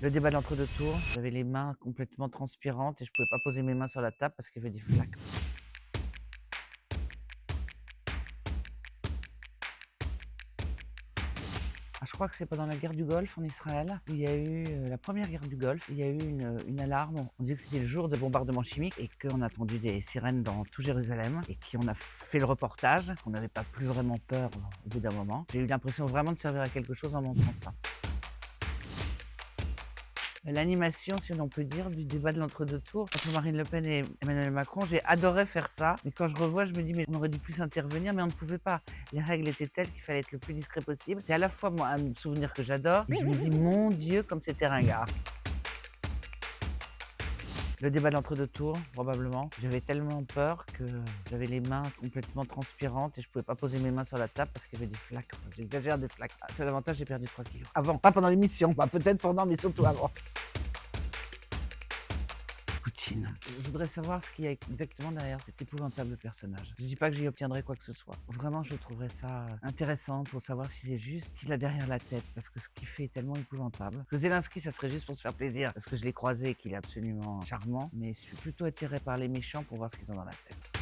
Le débat de l'entre-deux tours, j'avais les mains complètement transpirantes et je pouvais pas poser mes mains sur la table parce qu'il y avait des flaques. Ah, je crois que c'est pendant la guerre du Golfe en Israël, où il y a eu, la première guerre du Golfe, il y a eu une alarme. On disait que c'était le jour de bombardement chimique et qu'on a entendu des sirènes dans tout Jérusalem et qu'on a fait le reportage, qu'on n'avait pas plus vraiment peur au bout d'un moment. J'ai eu l'impression vraiment de servir à quelque chose en montrant ça. L'animation, si l'on peut dire, du débat de l'entre-deux tours entre Marine Le Pen et Emmanuel Macron, j'ai adoré faire ça. Mais quand je revois, je me dis, mais on aurait dû plus intervenir, mais on ne pouvait pas. Les règles étaient telles qu'il fallait être le plus discret possible. C'est à la fois, moi, un souvenir que j'adore, et je me dis, mon Dieu, comme c'était ringard. Le débat de l'entre-deux tours, probablement. J'avais tellement peur que j'avais les mains complètement transpirantes et je pouvais pas poser mes mains sur la table parce qu'il y avait des flaques. J'exagère, des flaques. Ah, seul avantage, j'ai perdu 3 kilos. Avant, pas pendant l'émission, bah, peut-être pendant, mais surtout avant. Poutine. Je voudrais savoir ce qu'il y a exactement derrière cet épouvantable personnage. Je dis pas que j'y obtiendrai quoi que ce soit. Vraiment, je trouverais ça intéressant pour savoir si c'est juste ce qu'il a derrière la tête, parce que ce qu'il fait est tellement épouvantable. Que Zelensky, ça serait juste pour se faire plaisir, parce que je l'ai croisé et qu'il est absolument charmant, mais je suis plutôt attiré par les méchants pour voir ce qu'ils ont dans la tête.